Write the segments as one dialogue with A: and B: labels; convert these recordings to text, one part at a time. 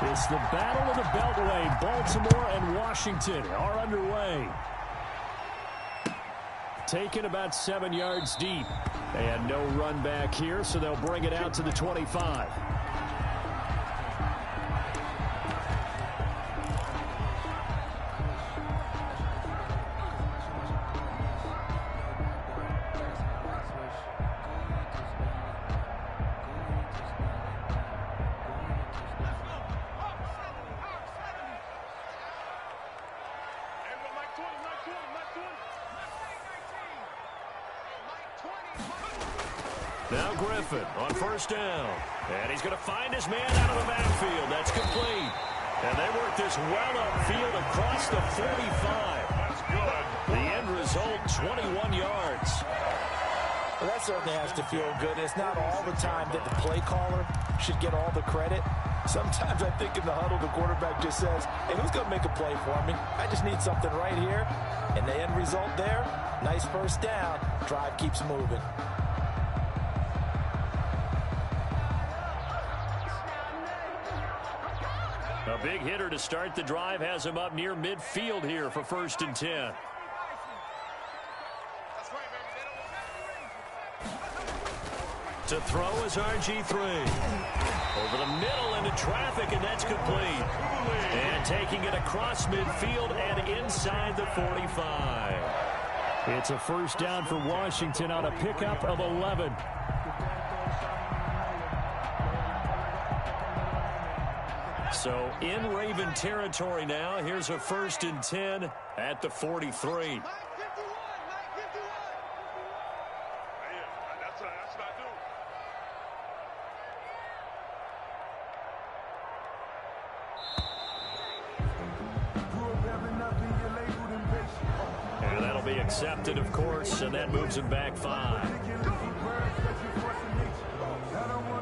A: It's the Battle of the Beltway. Baltimore and Washington are underway. Taken about 7 yards deep. And no run back here, so they'll bring it out to the 25. Now Griffin on first down. And he's going to find his man out of the backfield. That's complete. And they work this well upfield across the 45. That's good. The end result, 21 yards.
B: Well, that certainly has to feel good. It's not all the time that the play caller should get all the credit. Sometimes I think in the huddle, the quarterback just says, hey, who's going to make a play for me? I just need something right here. And the end result there, nice first down. Drive keeps moving.
A: A big hitter to start the drive has him up near midfield here for 1st and 10. To throw is RG3. Over the middle into traffic, and that's complete. And taking it across midfield and inside the 45. It's a first down for Washington on a pickup of 11. So in Raven territory now. Here's a 1st and 10 at the 43. And that'll be accepted, of course, and that moves him back 5.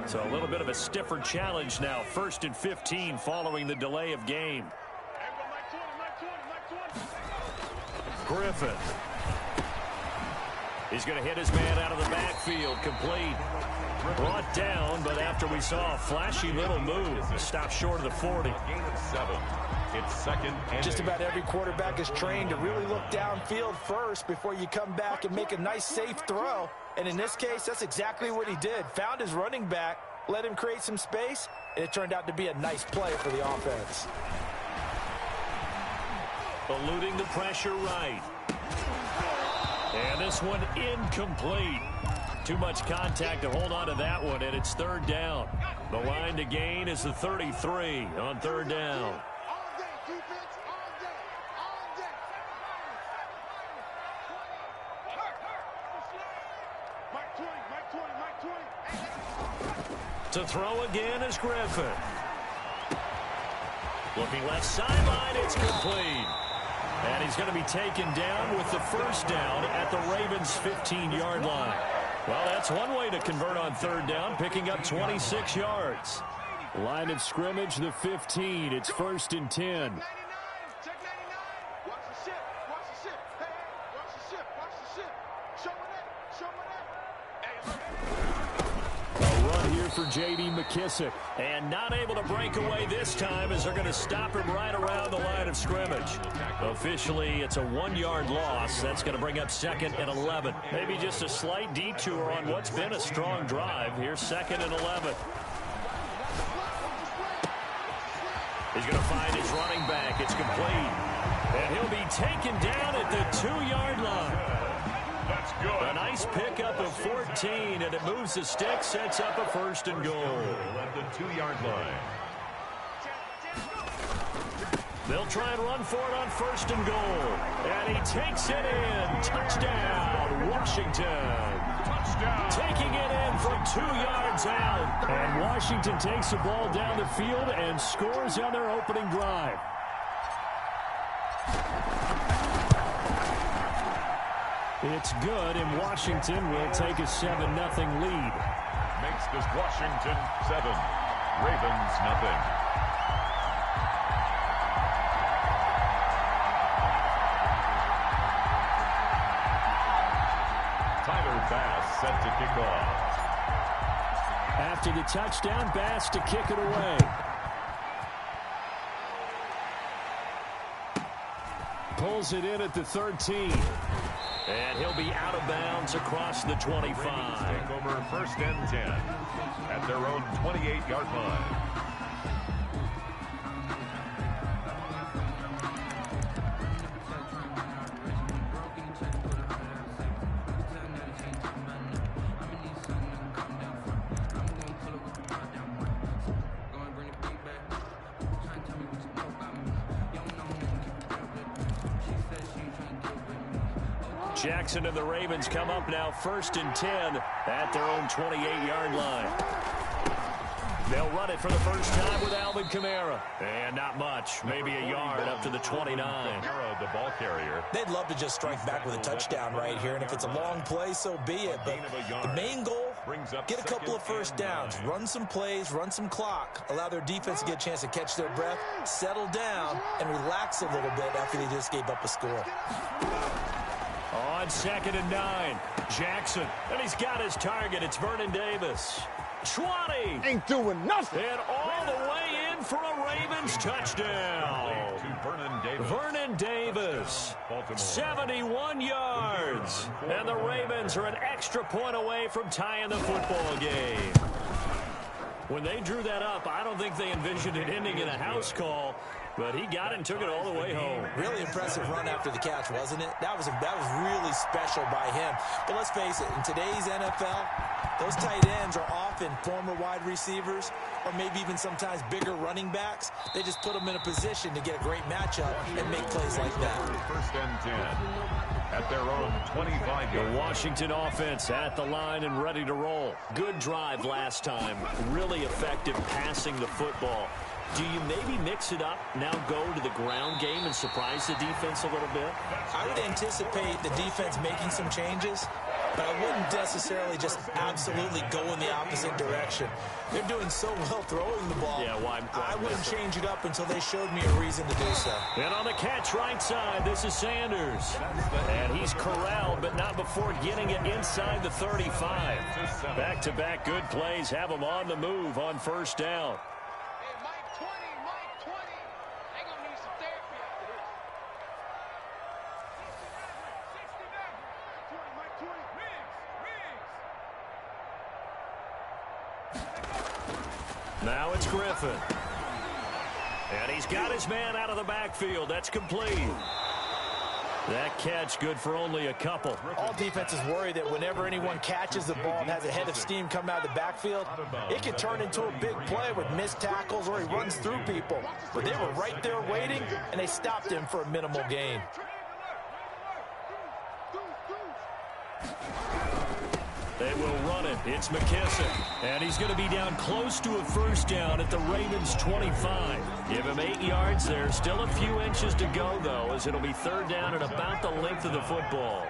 A: So a little bit of a stiffer challenge now. 1st and 15 following the delay of game. Griffin. He's going to hit his man out of the backfield. Complete. Brought down, but after we saw a flashy little move, stopped short of the 40.
C: Gain of 7. It's 2nd and
B: Just about every quarterback is trained to really look downfield first before you come back and make a nice, safe throw. And in this case, that's exactly what he did. Found his running back, let him create some space, and it turned out to be a nice play for the offense.
A: Eluding the pressure right. And this one incomplete. Too much contact to hold on to that one, and it's 3rd down. The line to gain is the 33 on 3rd down. To throw again is Griffin. Looking left sideline, it's complete. And he's going to be taken down with the 1st down at the Ravens' 15-yard line. Well, that's one way to convert on 3rd down, picking up 26 yards. Line of scrimmage, the 15. It's 1st and 10. For J.D. McKissick. And not able to break away this time as they're going to stop him right around the line of scrimmage. Officially, it's a 1-yard loss. That's going to bring up 2nd and 11. Maybe just a slight detour on what's been a strong drive. Here's 2nd and 11. He's going to find his running back. It's complete. And he'll be taken down at the 2-yard line. That's good. A nice pickup of 14, and it moves the stick, sets up a 1st and goal.
C: At the 2-yard line.
A: They'll try and run for it on 1st and goal. And he takes it in. Touchdown, Washington. Touchdown. Taking it in from 2 yards out. And Washington takes the ball down the field and scores on their opening drive. It's good, and Washington will take a 7-0 lead.
C: Makes this Washington 7, Ravens 0. Tyler Bass set to kick off.
A: After the touchdown, Bass to kick it away. pulls it in at the 13. And he'll be out of bounds across the 25.
C: Take over 1st and 10 at their own 28-yard line.
A: Jackson and the Ravens come up now 1st and 10 at their own 28-yard line. They'll run it for the first time with Alvin Kamara. And not much, maybe a yard up to the 29.
C: Kamara, the ball carrier.
B: They'd love to just strike back with a touchdown right here, and if it's a long play, so be it. But the main goal, get a couple of first downs, run some plays, run some clock, allow their defense to get a chance to catch their breath, settle down, and relax a little bit after they just gave up a score.
A: On 2nd and 9, Jackson, and he's got his target. It's Vernon Davis. 20.
D: Ain't doing nothing.
A: And all the way in for a Ravens touchdown. Vernon Davis, 71 yards. And the Ravens are an extra point away from tying the football game. When they drew that up, I don't think they envisioned it ending in a house call. But he got it and took it all the way home.
B: Really impressive run after the catch, wasn't it? That was really special by him. But let's face it, in today's NFL, those tight ends are often former wide receivers or maybe even sometimes bigger running backs. They just put them in a position to get a great matchup and make plays like that.
C: 1st and 10 at their own 25-yard.
A: The Washington offense at the line and ready to roll. Good drive last time. Really effective passing the football. Do you maybe mix it up, now go to the ground game and surprise the defense a little bit?
B: I would anticipate the defense making some changes, but I wouldn't necessarily just absolutely go in the opposite direction. They're doing so well throwing the ball.
A: Yeah, why
B: I wouldn't change it up until they showed me a reason to do so.
A: And on the catch right side, this is Sanders. And he's corralled, but not before getting it inside the 35. Back-to-back good plays have him on the move on 1st down. Now it's Griffin. And he's got his man out of the backfield. That's complete. That catch good for only a couple.
B: All defenses worry that whenever anyone catches the ball and has a head of steam come out of the backfield, it can turn into a big play with missed tackles or he runs through people. But they were right there waiting, and they stopped him for a minimal gain.
A: They will run it. It's McKissick. And he's going to be down close to a 1st down at the Ravens' 25. Give him 8 yards there. Still a few inches to go, though, as it'll be 3rd down and about the length of the football.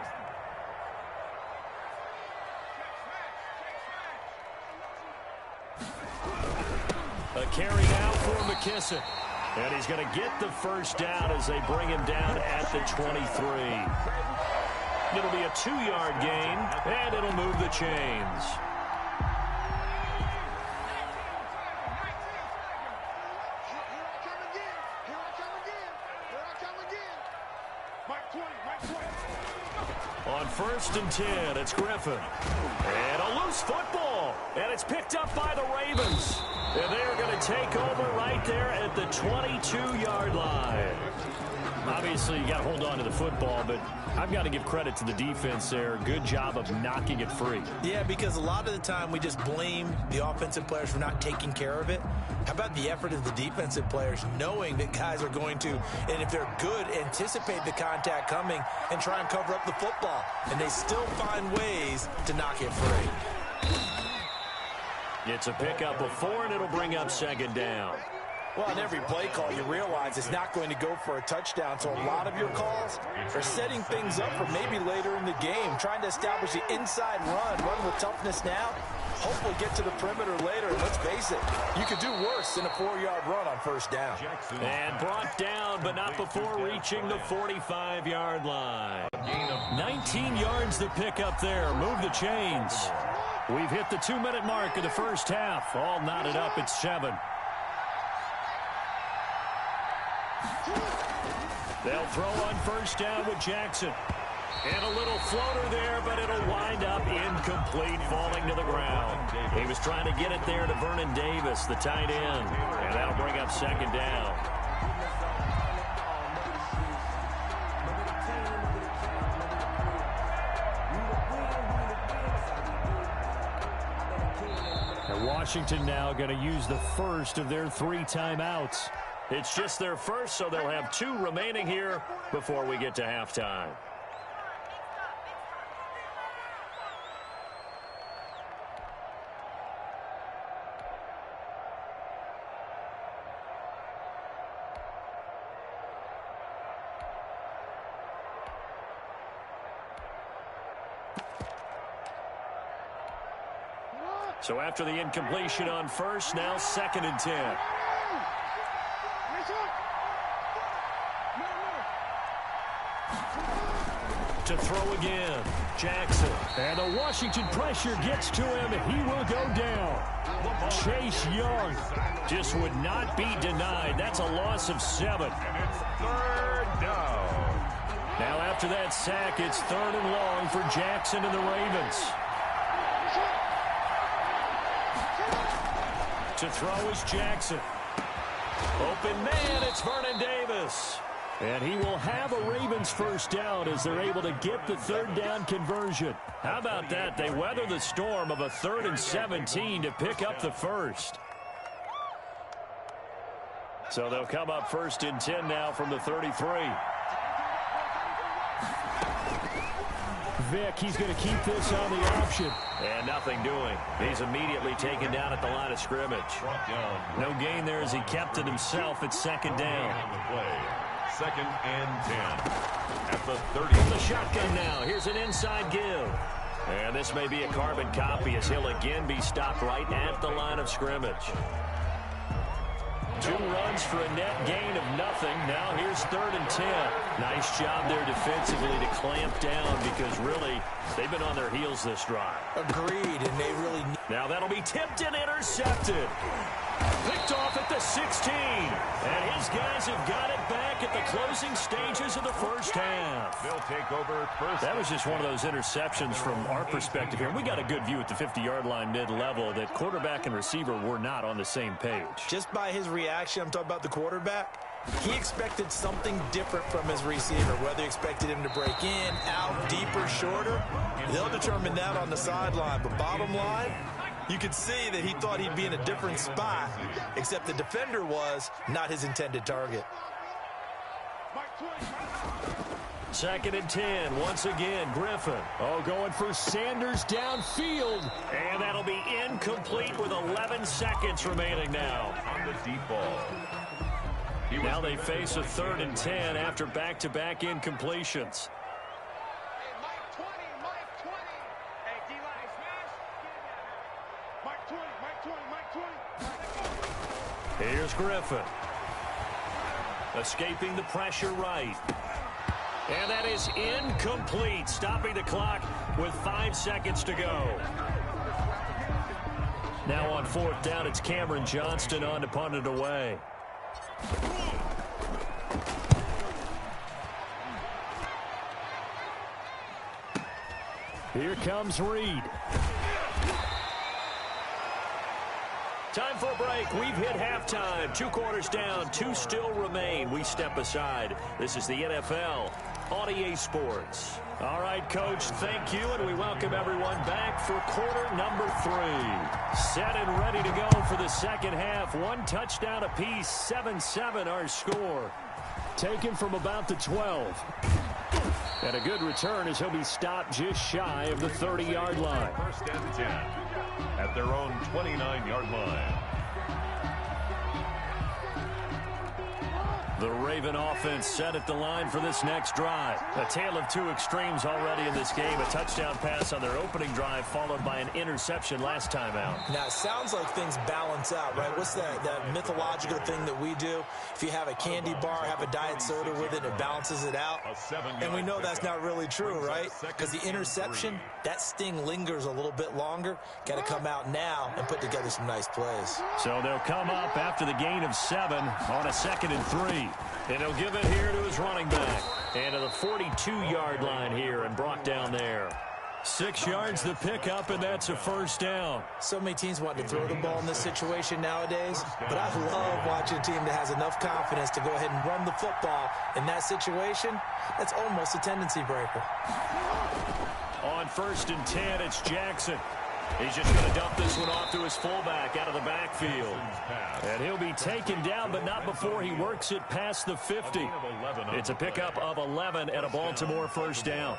A: A carry now for McKissick. And he's going to get the 1st down as they bring him down at the 23. It'll be a 2-yard gain, and it'll move the chains. On 1st and 10, it's Griffin. And a loose football, and it's picked up by the Ravens. And they are going to take over right there at the 22-yard line. Obviously, you got to hold on to the football, but I've got to give credit to the defense there. Good job of knocking it free.
B: Yeah, because a lot of the time we just blame the offensive players for not taking care of it. How about the effort of the defensive players knowing that guys are going to, and if they're good, anticipate the contact coming and try and cover up the football. And they still find ways to knock it free.
A: It's a pickup of 4, and it'll bring up 2nd down.
B: Well, in every play call, you realize it's not going to go for a touchdown, so a lot of your calls are setting things up for maybe later in the game, trying to establish the inside run with toughness now, hopefully get to the perimeter later. And let's face it, you could do worse than a 4-yard run on 1st down.
A: And brought down, but not before reaching the 45-yard line. 19 yards to pick up there. Move the chains. We've hit the 2-minute mark of the 1st half. All knotted up at 7. They'll throw on first down with Jackson. And a little floater there, but it'll wind up incomplete, falling to the ground. He was trying to get it there to Vernon Davis, the tight end. And that'll bring up second down. And Washington now going to use the first of their 3 timeouts. It's just their first, so they'll have 2 remaining here before we get to halftime. So after the incompletion on first, now 2nd and 10. To throw again, Jackson. And the Washington pressure gets to him. He will go down. Chase Young just would not be denied. That's a loss of 7.
C: And it's 3rd down.
A: Now after that sack, it's 3rd and long for Jackson and the Ravens. To throw is Jackson. Open man, it's Vernon Davis. And he will have a Ravens first down as they're able to get the 3rd down conversion. How about that? They weather the storm of a 3rd and 17 to pick up the first. So they'll come up 1st and 10 now from the 33. Vick, he's going to keep this on the option. And nothing doing. He's immediately taken down at the line of scrimmage. No gain there as he kept it himself at 2nd down.
C: 2nd and 10. At the 30.
A: From the shotgun now. Here's an inside give. And this may be a carbon copy as he'll again be stopped right at the line of scrimmage. 2 runs for a net gain of nothing. Now here's 3rd and 10. Nice job there defensively to clamp down because really they've been on their heels this drive.
B: Agreed, and they really need.
A: Now that'll be tipped and intercepted. Picked off at the 16. And his guys have got it back at the closing stages of the first half.
C: They'll take over first.
A: That was just one of those interceptions from our perspective here. We got a good view at the 50-yard line mid-level that quarterback and receiver were not on the same page.
B: Just by his reaction, I'm talking about the quarterback, he expected something different from his receiver, whether he expected him to break in, out, deeper, shorter. They'll determine that on the sideline. But bottom line, you could see that he thought he'd be in a different spot, except the defender was not his intended target.
A: 2nd and 10. Once again, Griffin. Oh, going for Sanders downfield. And that'll be incomplete with 11 seconds remaining now.
C: On the deep ball.
A: Now they face a 3rd and 10 after back-to-back incompletions. Here's Griffin. Escaping the pressure right. And that is incomplete, stopping the clock with 5 seconds to go. Now on 4th down, it's Cameron Johnston on to punt it away. Here comes Reed. Time for a break. We've hit halftime. 2 quarters down. 2 still remain. We step aside. This is the NFL on EA Sports. All right, Coach, thank you, and we welcome everyone back for quarter number 3. Set and ready to go for the second half. 1 touchdown apiece, 7-7 our score. Taken from about the 12. And a good return as he'll be stopped just shy of the 30-yard line.
C: 1st and 10 at their own 29-yard line.
A: The Raven offense set at the line for this next drive. A tale of 2 extremes already in this game. A touchdown pass on their opening drive followed by an interception last time out.
B: Now, it sounds like things balance out, right? What's that mythological thing that we do? If you have a candy bar, have a diet soda with it, it balances it out. And we know that's not really true, right? Because the interception, that sting lingers a little bit longer. Got to come out now and put together some nice plays.
A: So they'll come up after the gain of 7 on a 2nd and 3. And he'll give it here to his running back. And to the 42-yard line here and brought down there. 6 yards the pickup, and that's a first down.
B: So many teams want to throw the ball in this situation nowadays, but I love watching a team that has enough confidence to go ahead and run the football. In that situation, that's almost a tendency breaker.
A: On 1st and 10, it's Jackson. He's just going to dump this one off to his fullback out of the backfield. And he'll be taken down, but not before he works it past the 50. It's a pickup of 11 and a Baltimore first down.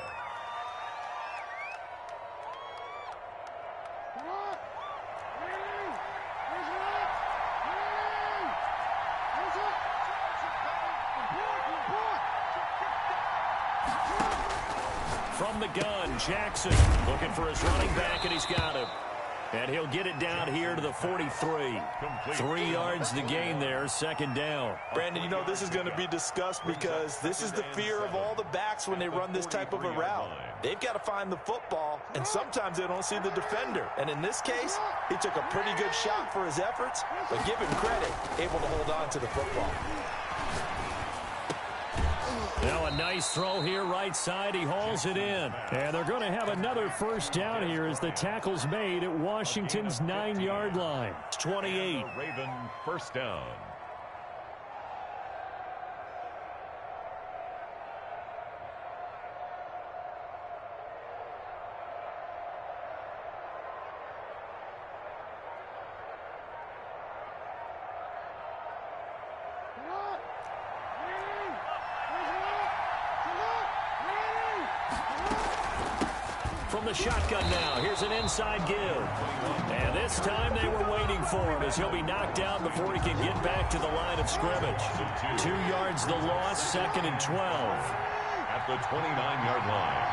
A: From the gun, Jackson looking for his running back, and he's got him. And he'll get it down here to the 43. 3 yards the gain there, second down.
B: Brandon, you know, this is going to be discussed because this is the fear of all the backs when they run this type of a route. They've got to find the football, and sometimes they don't see the defender. And in this case, he took a pretty good shot for his efforts, but give him credit, able to hold on to the football.
A: Now a nice throw here, right side. He hauls it in. And they're going to have another first down here as the tackle's made at Washington's 9-yard line. It's 28.
C: Raven first down.
A: From the shotgun now, here's an inside give. And this time they were waiting for him as he'll be knocked down before he can get back to the line of scrimmage. 2 yards the loss, 2nd and 12.
C: At the 29-yard line.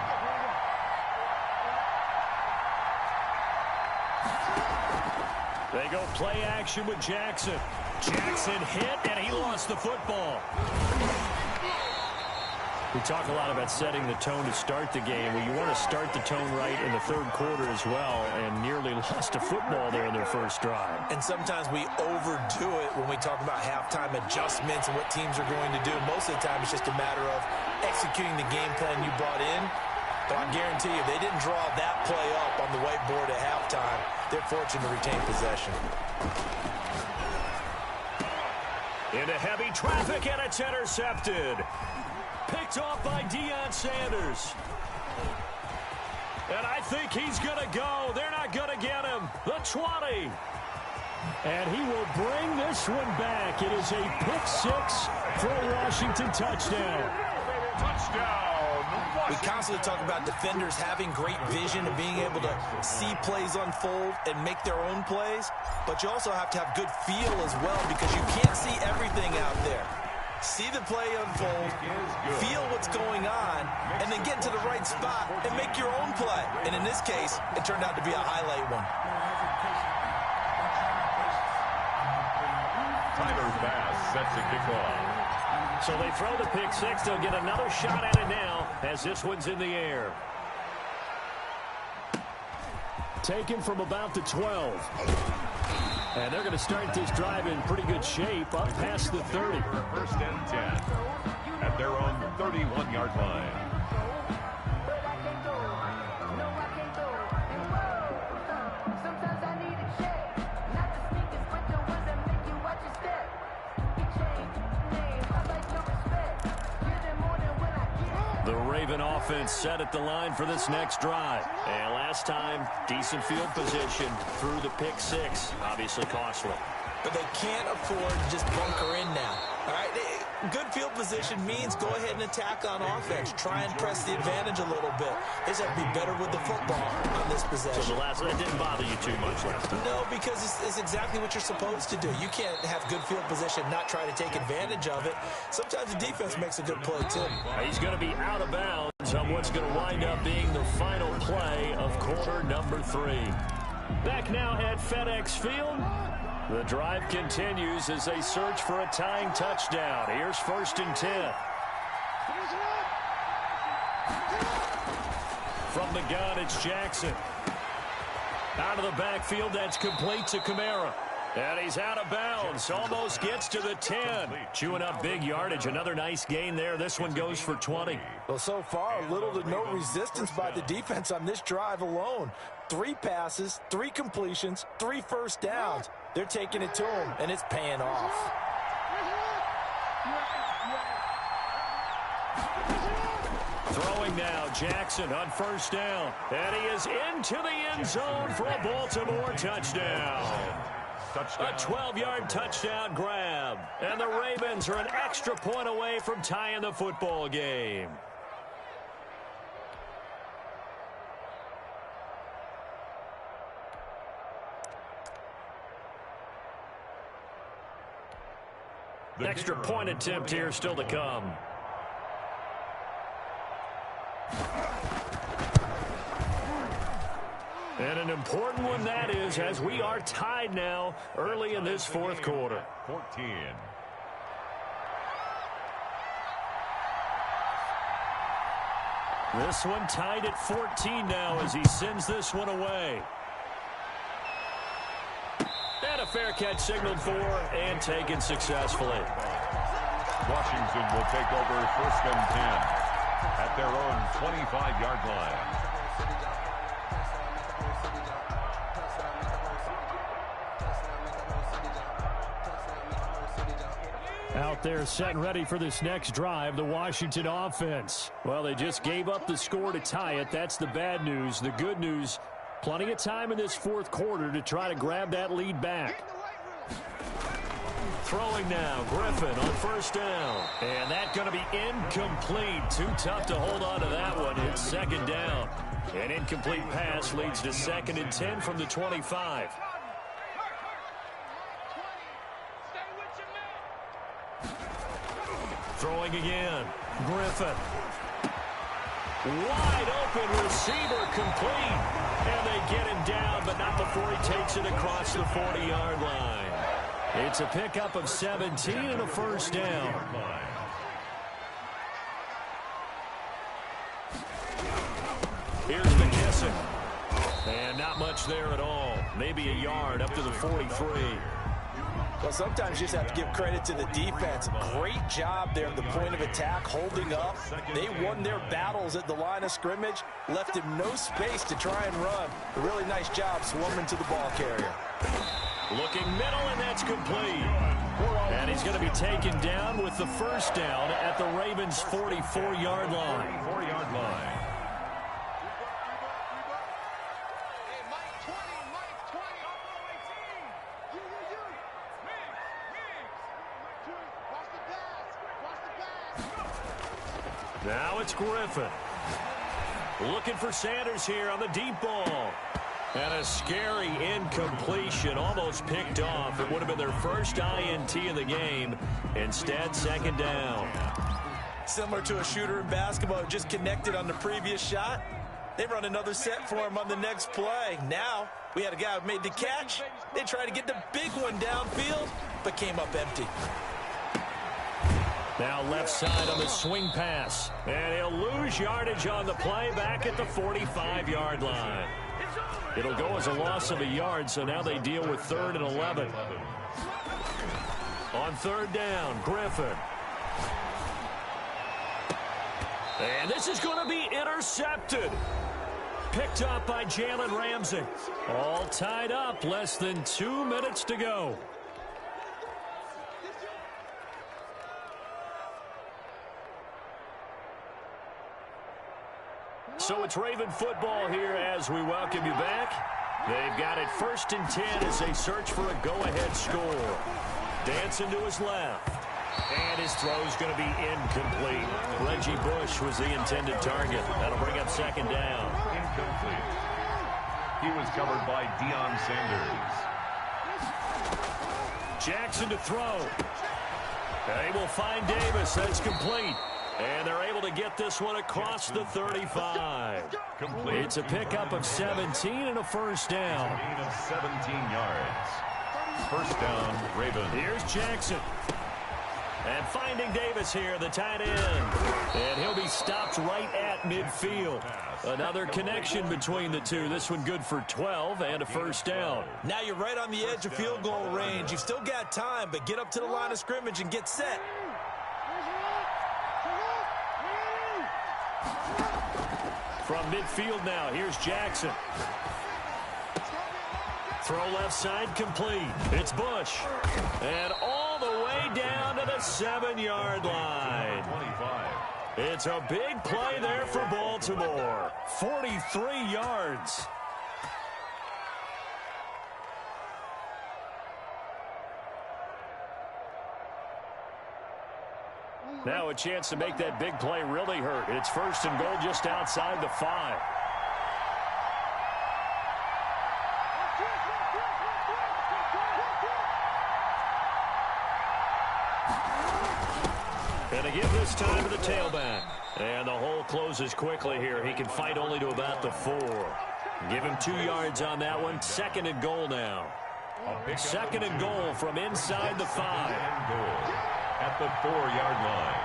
A: They go play action with Jackson. Jackson hit, and he lost the football. We talk a lot about setting the tone to start the game. Well, you want to start the tone right in the third quarter as well, and nearly lost a football there in their first drive.
B: And sometimes we overdo it when we talk about halftime adjustments and what teams are going to do. Most of the time, it's just a matter of executing the game plan you brought in. But I guarantee you, they didn't draw that play up on the whiteboard at halftime. They're fortunate to retain possession.
A: Into heavy traffic, and it's intercepted. Picked off by Deion Sanders. And I think he's going to go. They're not going to get him. The 20. And he will bring this one back. It is a pick six for a Washington touchdown.
C: Touchdown, Washington.
B: We constantly talk about defenders having great vision and being able to see plays unfold and make their own plays. But you also have to have good feel as well because you can't see everything out there. See the play unfold, feel what's going on, and then get to the right spot and make your own play. And in this case, it turned out to be a highlight one.
C: Tyler Bass sets the kickoff.
A: So they throw the pick six. They'll get another shot at it now as this one's in the air. Taken from about the 12. And they're going to start this drive in pretty good shape up past the 30.
C: 1st and 10 at their own 31-yard line.
A: The Raven offense set at the line for this next drive. And last time, decent field position through the pick six. Obviously costly.
B: But they can't afford to just bunker in now. All right, good field position means go ahead and attack on offense. Try and press the advantage a little bit. They just have to be better with the football on this possession.
A: So the last one didn't bother you too much last time?
B: No, because it's exactly what you're supposed to do. You can't have good field position, not try to take advantage of it. Sometimes the defense makes a good play, too.
A: He's going to be out of bounds on what's going to wind up being the final play of quarter number 3. Back now at FedEx Field. The drive continues as they search for a tying touchdown. Here's 1st and 10. From the gun, it's Jackson. Out of the backfield, that's complete to Kamara. And he's out of bounds. Almost gets to the 10. Chewing up big yardage. Another nice gain there. This one goes for 20.
B: Well, so far, little to no resistance by the defense on this drive alone. 3 passes, 3 completions, 3 first downs. They're taking it to him, and it's paying off.
A: Throwing now, Jackson on first down. And he is into the end zone for a Baltimore touchdown. A 12-yard touchdown grab. And the Ravens are an extra point away from tying the football game. Extra point attempt here still to come. And an important one that is, as we are tied now early in this fourth quarter.
C: 14.
A: This one tied at 14 now as he sends this one away. And a fair catch signaled for and taken successfully.
C: Washington will take over 1st and 10 at their own 25-yard line.
A: Out there set and ready for this next drive, the Washington offense. Well, they just gave up the score to tie it. That's the bad news. The good news, plenty of time in this fourth quarter to try to grab that lead back. Throwing now, Griffin on first down. And that's going to be incomplete. Too tough to hold on to that one. It's second down. An incomplete pass leads to 2nd and 10 from the 25. Throwing again. Griffin. Wide open receiver complete. And they get him down, but not before he takes it across the 40-yard line. It's a pickup of 17 and a first down. Here's McKissick. And not much there at all. Maybe a yard up to the 43.
B: Well, sometimes you just have to give credit to the defense. Great job there at the point of attack, holding up. They won their battles at the line of scrimmage, left him no space to try and run. A really nice job swarming to the ball carrier.
A: Looking middle, and that's complete. And he's going to be taken down with the first down at the Ravens' 44-yard line.
C: 44-yard line.
A: Now it's Griffin. Looking for Sanders here on the deep ball. And a scary incompletion, almost picked off. It would have been their first INT in the game. Instead, second down.
B: Similar to a shooter in basketball, just connected on the previous shot. They run another set for him on the next play. Now, we had a guy who made the catch. They tried to get the big one downfield, but came up empty.
A: Now left side on the swing pass. And he'll lose yardage on the play back at the 45-yard line. It'll go as a loss of a yard, so now they deal with 3rd and 11. On 3rd down, Griffin. And this is going to be intercepted. Picked up by Jalen Ramsey. All tied up, less than 2 minutes to go. So it's Raven football here as we welcome you back. They've got it 1st and 10 as they search for a go-ahead score. Dancing to his left. And his throw's going to be incomplete. Reggie Bush was the intended target. That'll bring up 2nd down.
C: Incomplete. He was covered by Deion Sanders.
A: Jackson to throw. They will find Davis. That's complete. And they're able to get this one across the 35.
C: Complete.
A: It's a pickup of 17 and a first down.
C: Gain of 17 yards. First down, Ravens.
A: Here's Jackson. And finding Davis here, the tight end. And he'll be stopped right at midfield. Another connection between the two. This one good for 12 and a first down.
B: Now you're right on the edge of field goal range. You've still got time, but get up to the line of scrimmage and get set.
A: From midfield now, here's Jackson. Throw left side complete. It's Bush. And all the way down to the 7-yard line.
C: 25.
A: It's a big play there for Baltimore. 43 yards. Now a chance to make that big play really hurt. It's first and goal just outside the 5. And again this time to the tailback. And the hole closes quickly here. He can fight only to about the 4. Give him 2 yards on that one. Second and goal now. Second and goal from inside the 5.
C: At the 4-yard line.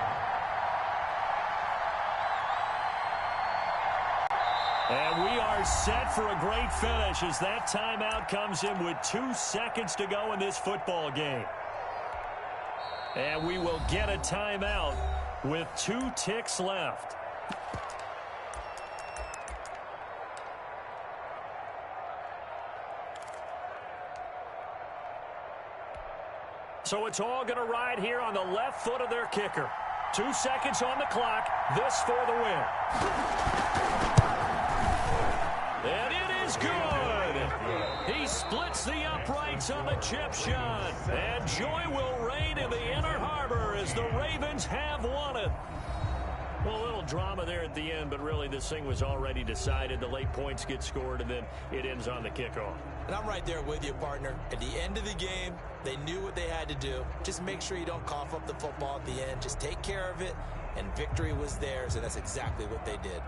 A: And we are set for a great finish as that timeout comes in with 2 seconds to go in this football game. And we will get a timeout with 2 ticks left. So it's all going to ride here on the left foot of their kicker. 2 seconds on the clock. This for the win. And it is good. He splits the uprights on the chip shot. And joy will reign in the Inner Harbor as the Ravens have won it. Well, a little drama there at the end, but really this thing was already decided. The late points get scored, and then it ends on the kickoff.
B: And I'm right there with you, partner. At the end of the game, they knew what they had to do. Just make sure you don't cough up the football at the end. Just take care of it, and victory was theirs, and that's exactly what they did.